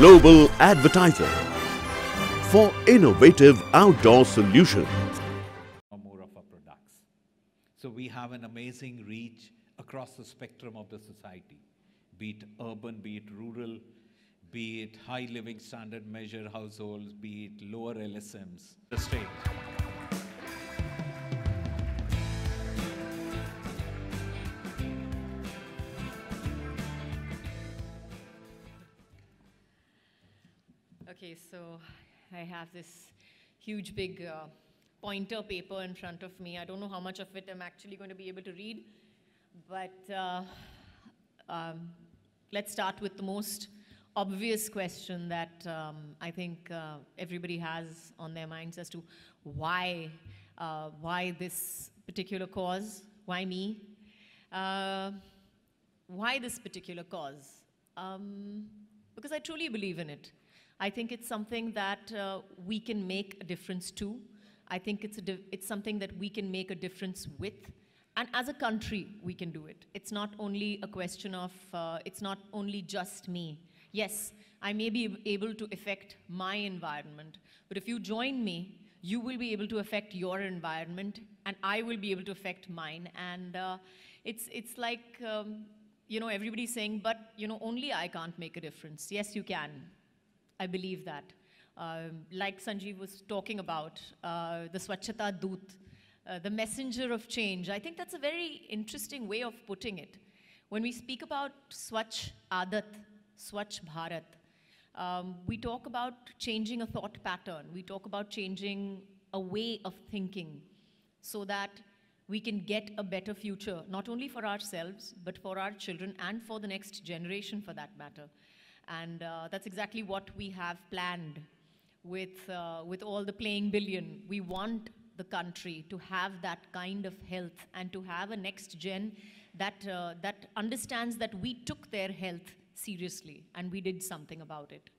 global advertiser for innovative outdoor solutions. More of our products. So we have an amazing reach across the spectrum of the society, be it urban, be it rural, be it high living standard measure households, be it lower LSMs, the state. Okay, so I have this huge big pointer paper in front of me. I don't know how much of it I'm actually going to be able to read, but let's start with the most obvious question that I think everybody has on their minds as to why this particular cause, why me, why this particular cause? Because I truly believe in it. I think it's something that we can make a difference to. I think it's something that we can make a difference with. And as a country, we can do it. It's not only a question of, it's not only just me. Yes, I may be able to affect my environment, but if you join me, you will be able to affect your environment, and I will be able to affect mine. And it's like, you know, everybody's saying, but, you know, only I can't make a difference. Yes, you can. I believe that. Like Sanjeev was talking about, the Swachhata Doot, the messenger of change. I think that's a very interesting way of putting it. When we speak about Swachh Adat, Swachh Bharat, we talk about changing a thought pattern. We talk about changing a way of thinking so that we can get a better future, not only for ourselves, but for our children and for the next generation for that matter. And that's exactly what we have planned with all the Playing Billion. We want the country to have that kind of health and to have a next gen that, that understands that we took their health seriously and we did something about it.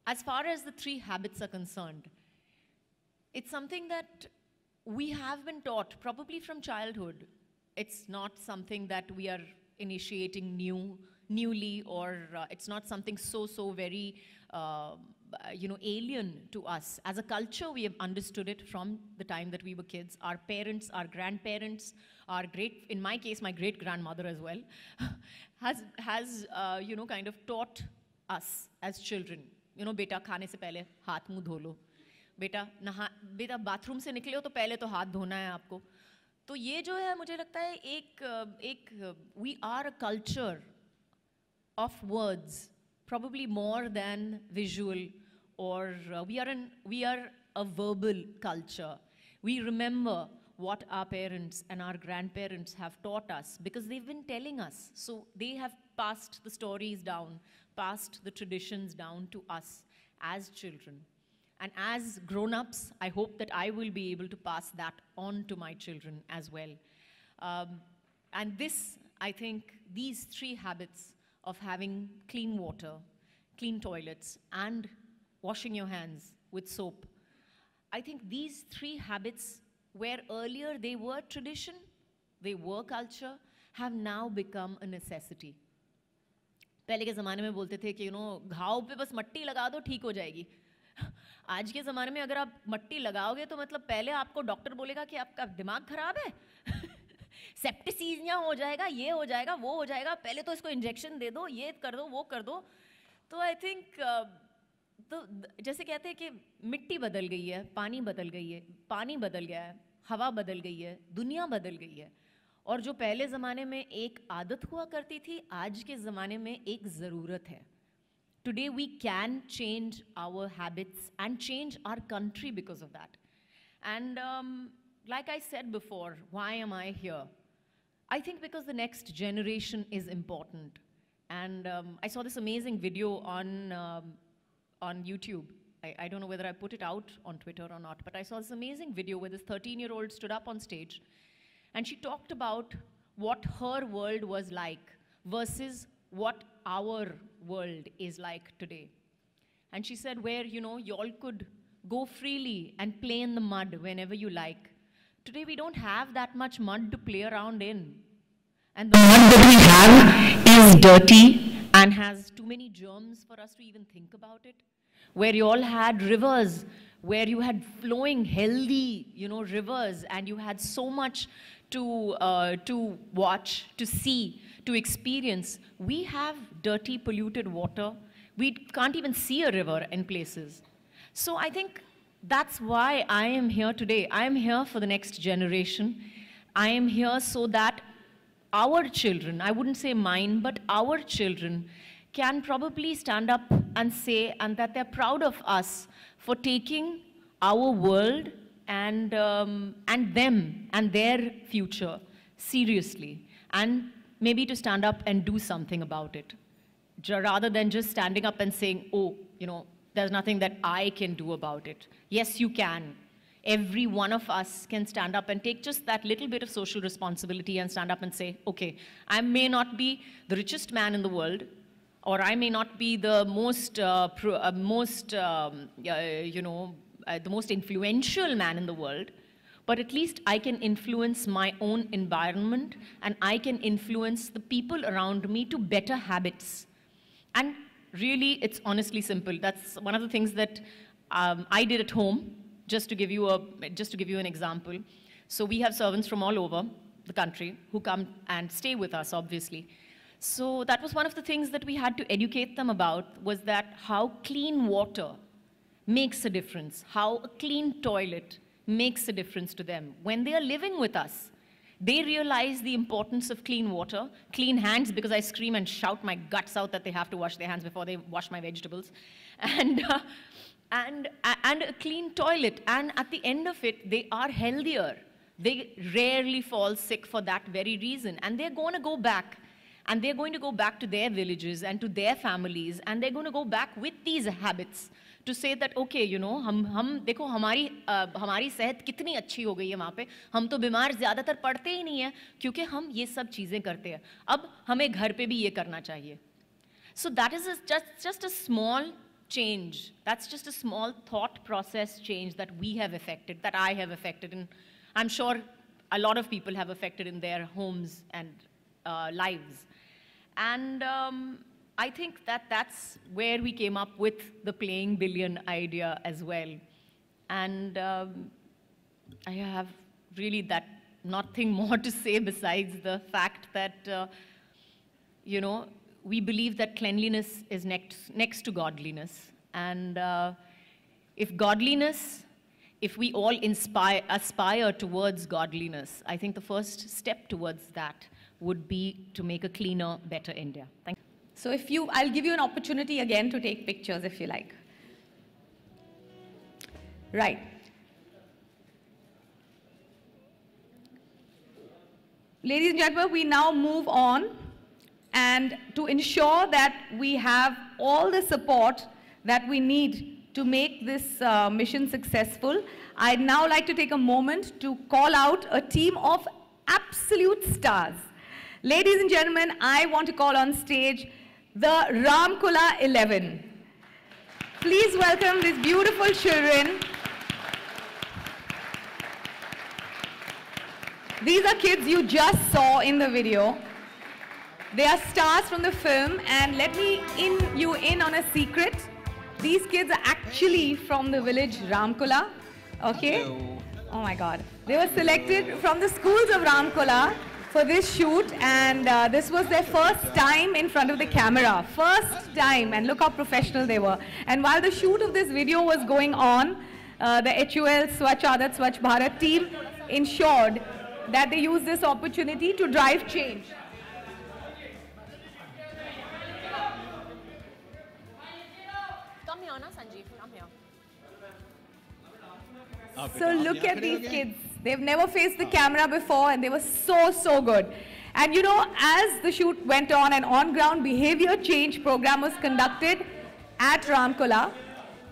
As far as the 3 habits are concerned, it's something that we have been taught probably from childhood. It's not something that we are initiating newly, or it's not something so very you know, alien to us. As a culture, we have understood it from the time that we were kids. Our parents, our grandparents, our in my case, my great-grandmother as well, has you know, kind of taught us as children. You know, beta खाने से पहले हाथ मुंह धो लो. बेटा bathroom से निकले हो तो पहले तो हाथ धोना है आपको. तो ये जो है मुझे लगता है एक we are a culture of words, probably more than visual, or we are a verbal culture. We remember what our parents and our grandparents have taught us because they've been telling us. So they have passed the stories down, passed the traditions down to us as children. And as grown-ups, I hope that I will be able to pass that on to my children as well. And this, I think, these 3 habits of having clean water, clean toilets, and washing your hands with soap, I think these 3 habits, where earlier they were tradition, they were culture, have now become a necessity. पहले के ज़माने में बोलते थे कि, you know, घाव पे बस मट्टी लगा दो, ठीक हो जाएगी. आज के ज़माने में अगर आप मट्टी लगाओगे तो मतलब पहले आपको डॉक्टर बोलेगा कि आपका दिमाग खराब है, सेप्टिसीमिया हो जाएगा, ये हो जाएगा, वो हो जाएगा, पहले तो इसको इंजेक्शन दे दो, ये कर दो, वो कर दो. तो आई थिंक तो जैसे कहते हैं कि मिट्टी बदल गई है, पानी बदल गई है, पानी बदल गया है, हवा बदल गई है, दुनिया बदल गई है. और जो पहले ज़माने में एक आदत हुआ करती थी, आज के ज़माने में एक ज़रूरत है. Today we can change our habits and change our country because of that. And like I said before, why am I here? I think because the next generation is important. And I saw this amazing video on YouTube. I don't know whether I put it out on Twitter or not, but I saw this amazing video where this 13-year-old stood up on stage and she talked about what her world was like versus what our world is like today. And she said, where, you know, you all could go freely and play in the mud whenever you like. Today we don't have that much mud to play around in. And the mud that we have is dirty and has too many germs for us to even think about it. Where you all had rivers, where you had flowing, healthy, rivers, and you had so much to watch, to see, to experience. We have dirty, polluted water. We can't even see a river in places. So I think that's why I am here today. I am here for the next generation. I am here so that our children, I wouldn't say mine, but our children can probably stand up and say, and that they're proud of us for taking our world and them and their future seriously, and maybe to stand up and do something about it, rather than just standing up and saying, oh, there's nothing that I can do about it. Yes, you can. Every one of us can stand up and take just that little bit of social responsibility and stand up and say, okay, I may not be the richest man in the world, or I may not be the most influential man in the world, but at least I can influence my own environment, and I can influence the people around me to better habits. And really, it's honestly simple. That's one of the things that I did at home. Just to give you an example. So we have servants from all over the country who come and stay with us, obviously. So that was one of the things that we had to educate them about, was that how clean water makes a difference, how a clean toilet makes a difference to them. When they are living with us, they realize the importance of clean water, clean hands, because I scream and shout my guts out that they have to wash their hands before they wash my vegetables, and a clean toilet. And at the end of it, they are healthier. They rarely fall sick for that very reason. And they're going to go back. And they're going to go back to their villages and to their families. And they're going to go back with these habits to say that, okay, हम देखो हमारी सेहत कितनी अच्छी हो गई है वहाँ पे. हम तो बीमार ज़्यादातर पड़ते ही नहीं हैं, क्योंकि हम ये सब चीज़ें करते हैं. अब हमें घर पे भी ये करना चाहिए. So that is just a small change. That's just a small thought process change that we have affected, that I have affected, and I'm sure a lot of people have affected in their homes and lives. And I think that's where we came up with the Playing Billion idea as well. And I have really nothing more to say besides the fact that, we believe that cleanliness is next to godliness. And if we all aspire towards godliness, I think the first step towards that would be to make a cleaner, better India. Thank you. So I'll give you an opportunity again to take pictures if you like. Right. Ladies and gentlemen, we now move on. And to ensure that we have all the support that we need to make this mission successful, I'd now like to take a moment to call out a team of absolute stars. Ladies and gentlemen, I want to call on stage the Ramkula 11. Please welcome these beautiful children. These are kids you just saw in the video. They are stars from the film, and let me in you in on a secret. These kids are actually from the village Ramkula, okay? Hello. Oh my God. They were selected from the schools of Ramkula for this shoot, and this was their first time in front of the camera. First time, and look how professional they were. And while the shoot of this video was going on, the HUL Swachh Aadat Swachh Bharat team ensured that they used this opportunity to drive change. Come here, na, Sanjeev. Come here. So look at these kids. They've never faced the camera before, and they were so good. And you know, as the shoot went on, an on-ground behavior change program was conducted at Ramkula,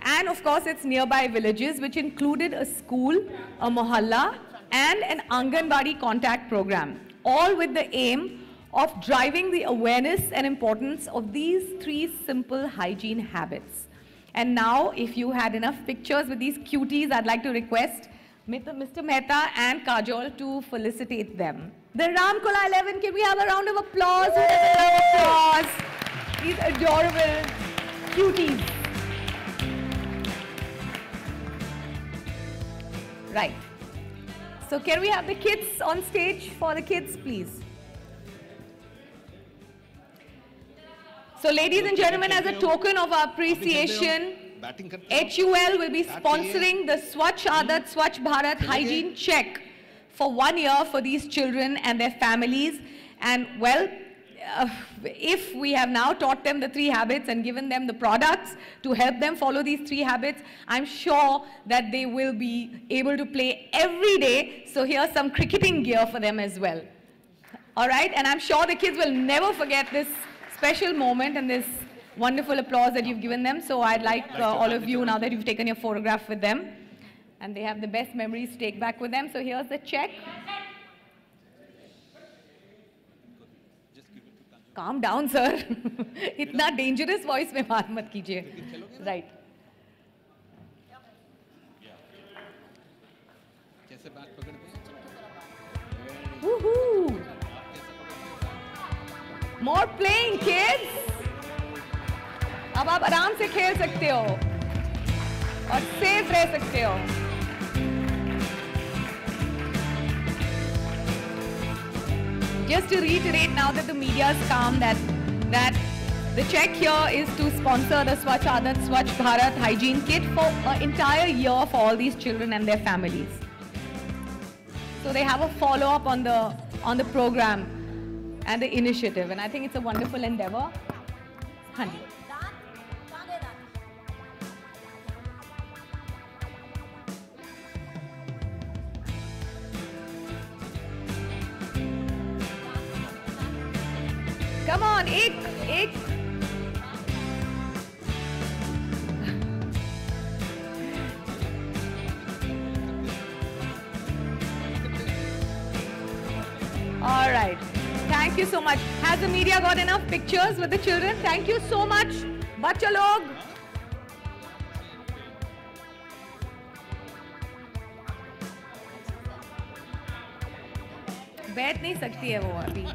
and of course its nearby villages, which included a school, a mohalla, and an Anganwadi contact program, all with the aim of driving the awareness and importance of these 3 simple hygiene habits. And now, if you had enough pictures with these cuties, I'd like to request Mr. Mehta and Kajol to felicitate them. The Ramkola 11, can we have a round of applause? Who doesn't love applause? These adorable cuties. Right. So can we have the kids on stage? For the kids, please. So ladies and gentlemen, as a token of our appreciation, HUL will be sponsoring the Swachh Aadat Swachh Bharat hygiene check for 1 year for these children and their families. And well, if we have now taught them the 3 habits and given them the products to help them follow these 3 habits, I'm sure that they will be able to play every day. So here's some cricketing gear for them as well. All right, and I'm sure the kids will never forget this special moment and this wonderful applause that you've given them. So I'd like all of you, now that you've taken your photograph with them, and they have the best memories to take back with them. So here's the check. Calm down, sir. Itna dangerous voice mein baat mat kijiye. Right. Woohoo! More playing, kids. अब आप आराम से खेल सकते हो और safe रह सकते हो. Just to reiterate now that the media is calm, that the check here is to sponsor the Swachh Aadat Swachh Bharat hygiene kit for an entire year for all these children and their families. So they have a follow-up on the program and the initiative, and I think it's a wonderful endeavor. Honey. Come on, ek. All right. Thank you so much. Has the media got enough pictures with the children? Thank you so much. Bachcha log. बैठ नहीं सकती है वो अभी.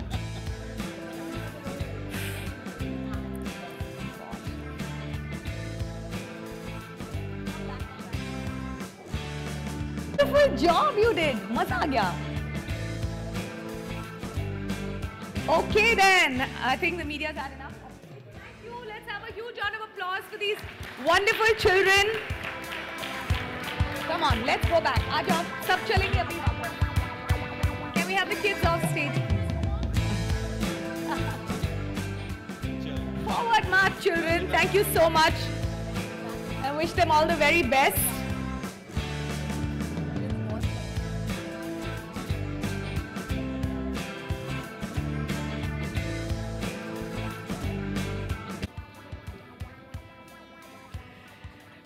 Wonderful job you did. मजा आ गया. Okay then, I think the media's had enough. Thank you. Let's have a huge round of applause for these wonderful children. Come on, let's go back. Aaja, sab chalenge abhi wapas. Can we have the kids off stage? Forward march, children. Thank you so much. I wish them all the very best.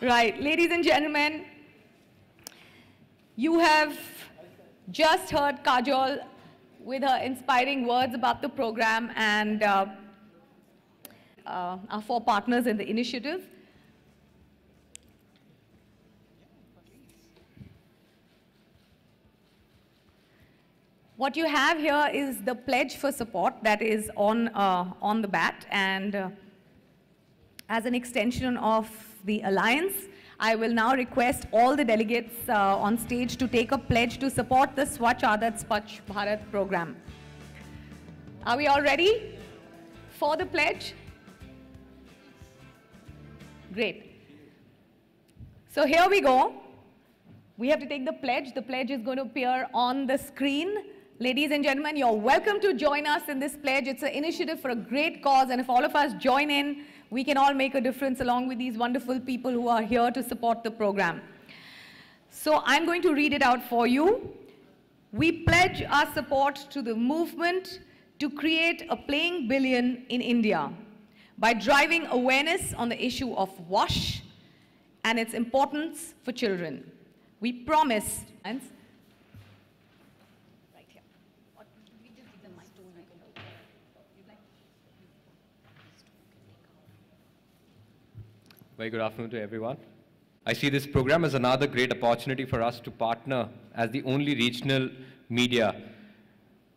Right, ladies and gentlemen, you have just heard Kajol with her inspiring words about the program and our 4 partners in the initiative. What you have here is the pledge for support that is on the bat, and as an extension of the alliance, I will now request all the delegates on stage to take a pledge to support the Swachh Aadat Swachh Bharat program. Are we all ready for the pledge? Great. So here we go. We have to take the pledge. The pledge is going to appear on the screen. Ladies and gentlemen, you're welcome to join us in this pledge. It's an initiative for a great cause, and if all of us join in, we can all make a difference along with these wonderful people who are here to support the program. So I'm going to read it out for you. We pledge our support to the movement to create a playing billion in India by driving awareness on the issue of WASH and its importance for children. We promise. Very good afternoon to everyone. I see this program as another great opportunity for us to partner as the only regional media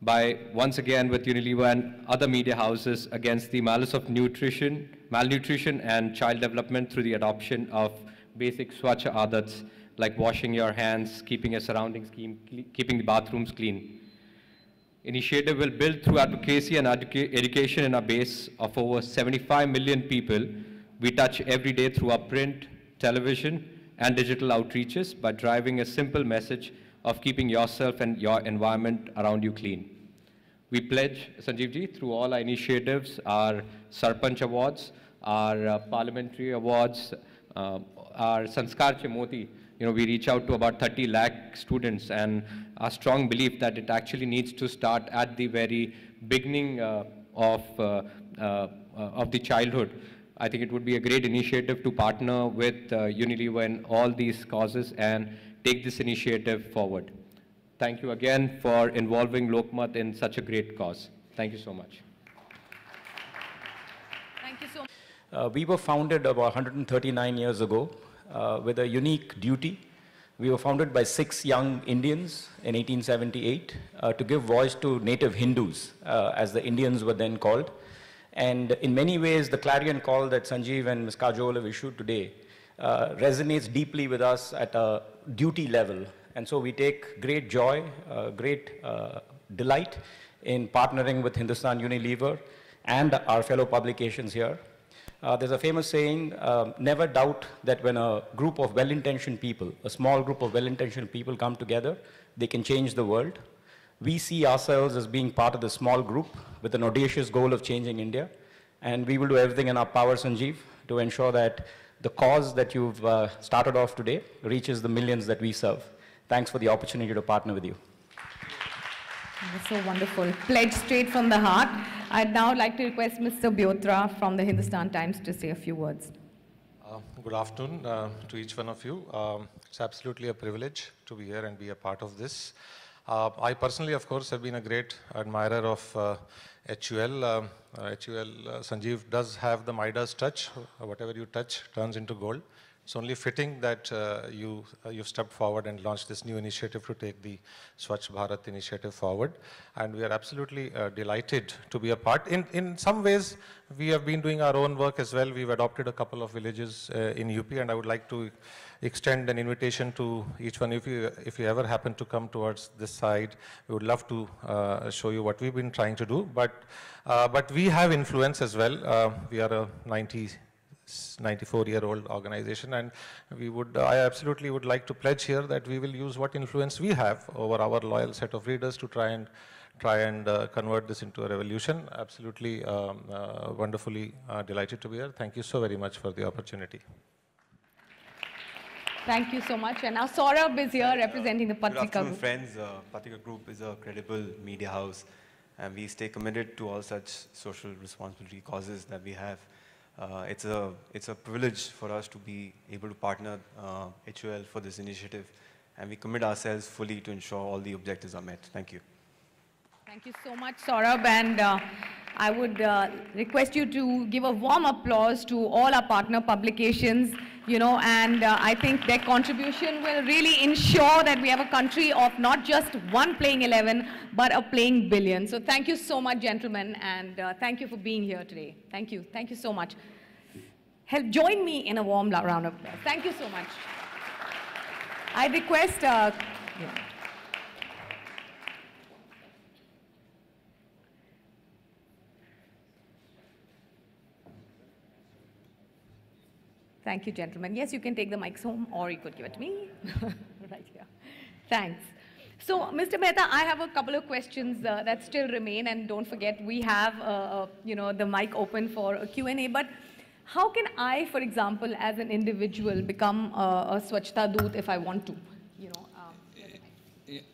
by, once again, with Unilever and other media houses against the malice of malnutrition and child development through the adoption of basic Swachh Aadats, like washing your hands, keeping your surroundings clean, keeping the bathrooms clean. Initiative will build through advocacy and education in a base of over 75 million people we touch every day through our print, television, and digital outreaches by driving a simple message of keeping yourself and your environment around you clean. We pledge, Sanjeev ji, through all our initiatives, our Sarpanch Awards, our Parliamentary Awards, our Sanskar Che Moti, we reach out to about 30 lakh students, and our strong belief that it actually needs to start at the very beginning of the childhood. I think it would be a great initiative to partner with Unilever in all these causes and take this initiative forward. Thank you again for involving Lokmat in such a great cause. Thank you so much. Thank you so much. We were founded about 139 years ago with a unique duty. We were founded by 6 young Indians in 1878 to give voice to native Hindus, as the Indians were then called. And in many ways, the clarion call that Sanjeev and Ms. Kajol have issued today resonates deeply with us at a duty level. And so we take great joy, great delight in partnering with Hindustan Unilever and our fellow publications here. There's a famous saying, never doubt that when a group of well-intentioned people, a small group of well-intentioned people come together, they can change the world. We see ourselves as being part of the small group with an audacious goal of changing India. And we will do everything in our power, Sanjeev, to ensure that the cause that you've started off today reaches the millions that we serve. Thanks for the opportunity to partner with you. That's so wonderful. Pledge straight from the heart. I'd now like to request Mr. Byotra from the Hindustan Times to say a few words. Good afternoon to each one of you. It's absolutely a privilege to be here and be a part of this. I personally, of course, have been a great admirer of HUL. Sanjeev does have the Midas touch. Whatever you touch turns into gold. It's only fitting that you've stepped forward and launched this new initiative to take the Swachh Bharat initiative forward. And we are absolutely delighted to be a part. In some ways, we have been doing our own work as well. We've adopted a couple of villages in UP, and I would like to extend an invitation to each one. If you ever happen to come towards this side, we would love to show you what we've been trying to do. But we have influence as well. We are a 94-year-old organization, and I absolutely would like to pledge here that we will use what influence we have over our loyal set of readers to try and convert this into a revolution. Absolutely wonderfully delighted to be here. Thank you so very much for the opportunity. Thank you so much. And now Saurabh is here representing the Patrika Good afternoon, Group. friends. Patrika Group is a credible media house, and we stay committed to all such social responsibility causes that we have. It's a privilege for us to be able to partner HUL for this initiative, and we commit ourselves fully to ensure all the objectives are met. Thank you. Thank you so much, Saurabh. And I would request you to give a warm applause to all our partner publications, and I think their contribution will really ensure that we have a country of not just one playing 11, but a playing billion. So thank you so much, gentlemen, and thank you for being here today. Thank you. Thank you so much. Join me in a warm round of applause. Thank you so much. I request... Thank you, gentlemen. Yes, you can take the mics home, or you could give it to me. Right here. Thanks. So, Mr. Mehta, I have a couple of questions that still remain, and don't forget, we have, the mic open for a Q&A. But how can I, for example, as an individual, become a Swachhta Doot if I want to?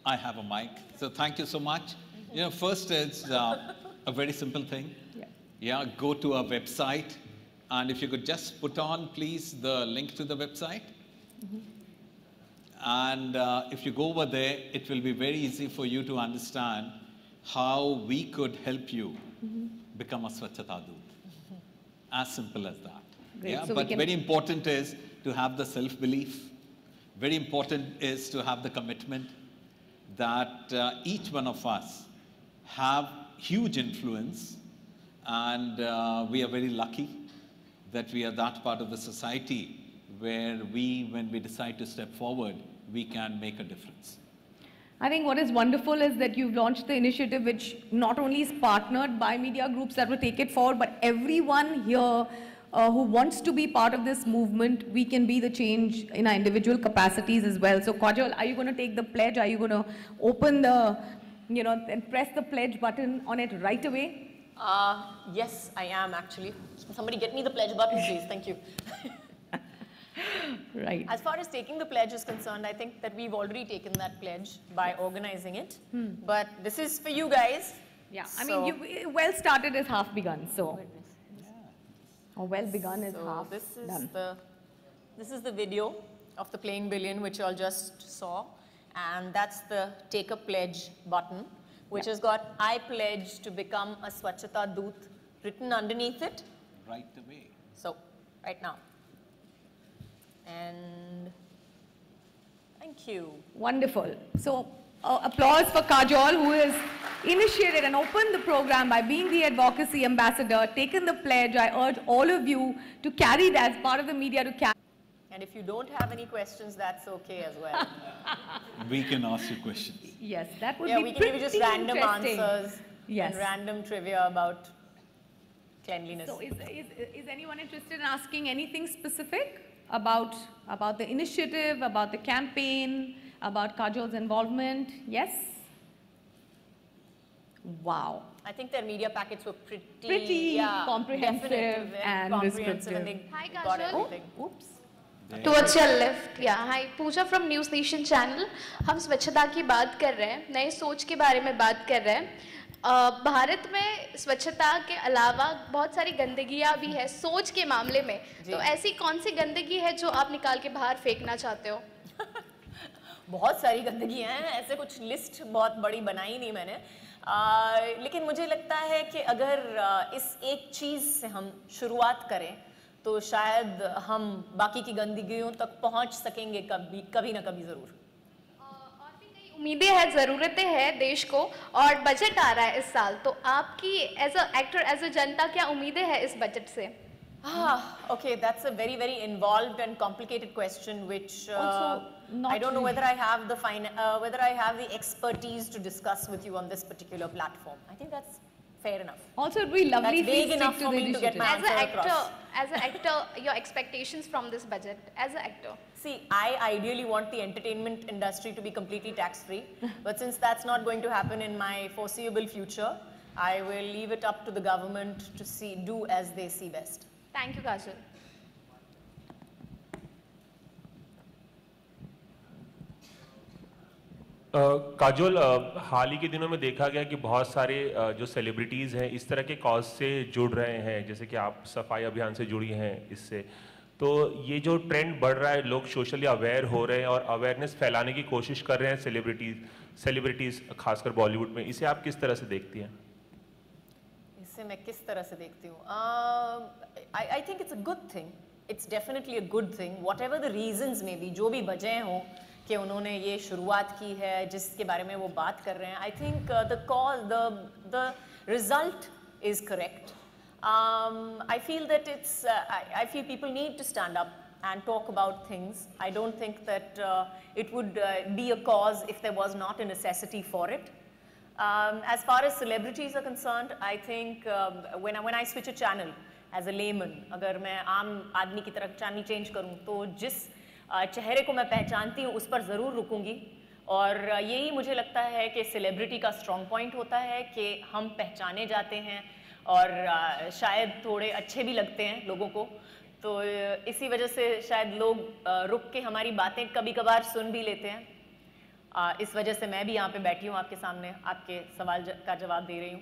I have a mic. So thank you so much. First it's a very simple thing. Yeah, go to our website. And if you could just put on, please, the link to the website. And if you go over there, it will be very easy for you to understand how we could help you become a Swachhta Doot. As simple as that. Great. Yeah, So but very important is to have the self-belief. Very important is to have the commitment that each one of us have huge influence, and we are very lucky that we are that part of the society where when we decide to step forward, we can make a difference. I think what is wonderful is that you've launched the initiative which not only is partnered by media groups that will take it forward, but everyone here who wants to be part of this movement, we can be the change in our individual capacities as well. So Kajol, are you going to take the pledge? Are you going to open the, and press the pledge button on it right away? Yes, I am actually. Somebody get me the pledge button, please. Thank you. Right. As far as taking the pledge is concerned, I think that we've already taken that pledge by organizing it. But this is for you guys. Yeah, I mean, well started is half begun, so. Or well begun is half done. This is the video of the Playing Billion, which you all just saw. And that's the Take a Pledge button, which has got I pledge to become a Swachhata Doot written underneath it. Right away. So, right now. And thank you. Wonderful. So, applause for Kajol, who has initiated and opened the program by being the advocacy ambassador, taken the pledge. I urge all of you to carry that as part of the media to carry. And if you don't have any questions, that's okay as well. We can ask you questions. Yes, that would be we can give you just random answers yes. and random trivia about cleanliness. So is anyone interested in asking anything specific about the initiative, about the campaign, about Kajol's involvement? Yes? Wow. I think their media packets were pretty comprehensive and descriptive. And they Hi, got Kajol. everything. Oops. Towards your left, yeah. Hi, Puja from News Nation channel. हम स्वच्छता की बात कर रहे हैं, नए सोच के बारे में बात कर रहे हैं। भारत में स्वच्छता के अलावा बहुत सारी गंदगियाँ भी है सोच के मामले में। तो ऐसी कौन सी गंदगी है जो आप निकाल के बाहर फेंकना चाहते हो? बहुत सारी गंदगियाँ हैं, ऐसे कुछ लिस्ट बहुत बड़ी बनाई नहीं मैंने। लेकिन मुझे लगता है कि अगर इस एक चीज़ से हम शुरुआत करें तो शायद हम बाकी की गंदगियों तक पहुंच सकेंगे कभी ना कभी ज़रूर। और भी कई उम्मीदें हैं, ज़रूरतें हैं देश को और बजट आ रहा है इस साल, तो आपकी as a actor, as a जनता क्या उम्मीदें हैं इस बजट से? Okay, that's a very involved and complicated question, which I don't know whether I have the expertise to discuss with you on this particular platform. I think that's fair enough. Also, it would be lovely if big you enough stick to for the me to get my initiative. As an actor, your expectations from this budget, as an actor? See, I ideally want the entertainment industry to be completely tax-free, but since that's not going to happen in my foreseeable future, I will leave it up to the government to do as they see best. Thank you, Kajol. Kajol, हाल ही के दिनों में देखा गया कि बहुत सारे जो celebrities हैं इस तरह के कॉज से जुड़ रहे हैं, जैसे कि आप सफाई अभियान से जुड़ी हैं इससे, तो ये जो ट्रेंड बढ़ रहा है, लोग सोशली अवेयर हो रहे हैं और अवेयरनेस फैलाने की कोशिश कर रहे हैं सेलिब्रिटीज़ खासकर बॉलीवुड में, इसे आप किस तरह से देखती हैं? इसे मैं किस तरह से देखती हूँ? I think it's a good thing. It's definitely a good thing. Whatever the reasons may be, जो भी वजह हों कि उन्होंने ये शुरुआत की है, जिसके बारे में वो बात कर रहे हैं, I think the result is correct. I feel that I feel people need to stand up and talk about things. I don't think that it would be a cause if there was not a necessity for it. As far as celebrities are concerned, I think when I switch a channel as a layman, अगर मैं आम आदमी की तरह channel change करूँ तो जिस चेहरे को मैं पहचानती हूँ उस पर ज़रूर रुकूंगी, और यही मुझे लगता है कि सेलिब्रिटी का स्ट्रॉन्ग पॉइंट होता है कि हम पहचाने जाते हैं और शायद थोड़े अच्छे भी लगते हैं लोगों को, तो इसी वजह से शायद लोग रुक के हमारी बातें कभी कभार सुन भी लेते हैं। इस वजह से मैं भी यहाँ पे बैठी हूँ आपके सामने, आपके सवाल का जवाब दे रही हूँ।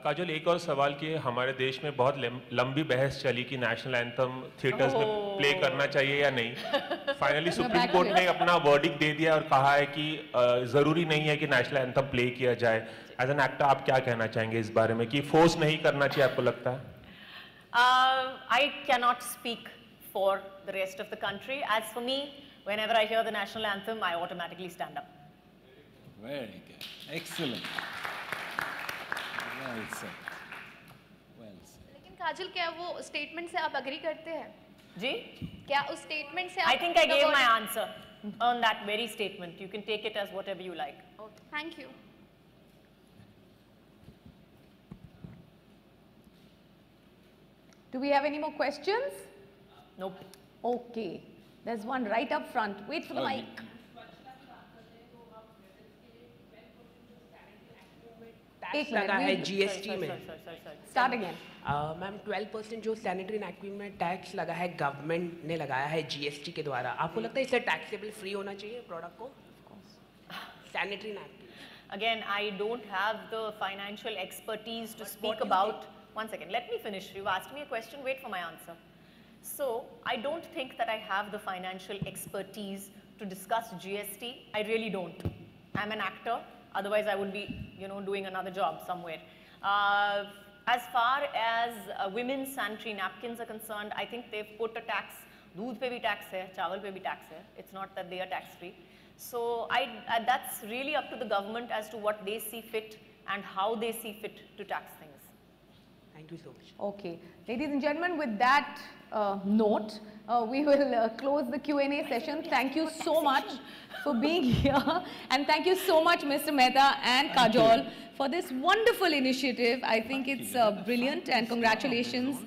काजोल, एक और सवाल कि हमारे देश में बहुत लंबी बहस चली कि नेशनल एंथम थिएटर्स में प्ले करना चाहिए या नहीं। फाइनली सुप्रीम कोर्ट ने अपना वर्डिक्ट दे दिया और कहा है कि ज़रूरी नहीं है कि नेशनल एंथम प्ले किया जाए। एज एन एक्टर आप क्या कहना चाहेंगे इस बारे में कि फोर्स नहीं करना चाहिए, आपको लगता है? I cannot speak for the rest of the country. As for me, whenever I hear the national anthem, I automatically stand up. Very good. Excellent. Well said. Well said. लेकिन काजल क्या वो स्टेटमेंट से आप अग्री करते हैं? जी? क्या उस statement से I think I gave my answer on that very statement. You can take it as whatever you like. Okay, thank you. Do we have any more questions? Nope. Okay. There's one right up front. Wait for the mic. Tax लगा है GST में. Start again. Ma'am 12% जो sanitary napkin में tax लगा है government ने लगाया है जीएसटी के द्वारा, आपको लगता है इससे टैक्सेबल फ्री होना चाहिए प्रोडक्ट को? Sanitary napkin. Again, I don't have the financial expertise to speak about. One second, let me finish. You've asked me a question, wait for my answer. So, I don't think that I have the financial expertise to discuss GST. I really don't. I'm an actor, otherwise I would be, doing another job somewhere. As far as women's sanitary napkins are concerned, I think they've put a tax. Doodh pe bhi tax hai, chawal pe bhi tax hai. It's not that they are tax free. So that's really up to the government as to what they see fit and how they see fit to tax things. Thank you so much. Okay. Ladies and gentlemen, with that note, we will close the Q&A session. Thank you so much for being here. And thank you so much, Mr. Mehta and Kajol, for this wonderful initiative. I think it's brilliant, and congratulations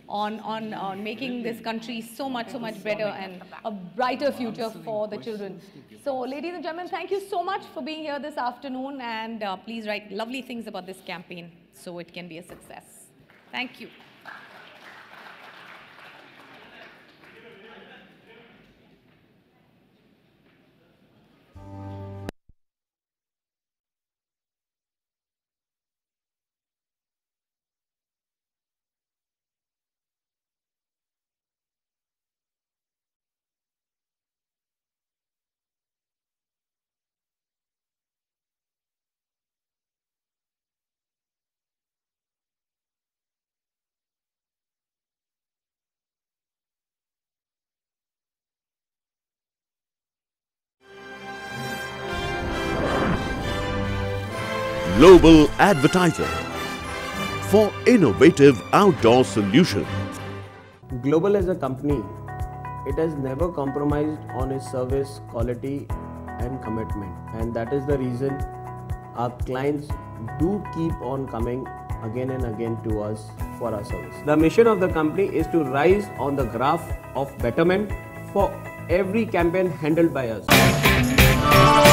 on making this country so much better and a brighter future for the children. So, ladies and gentlemen, thank you so much for being here this afternoon, and please write lovely things about this campaign so it can be a success. Thank you. Global Advertiser for innovative outdoor solutions. Global as a company, it has never compromised on its service quality and commitment, and that is the reason our clients do keep on coming again and again to us for our service. The mission of the company is to rise on the graph of betterment for every campaign handled by us.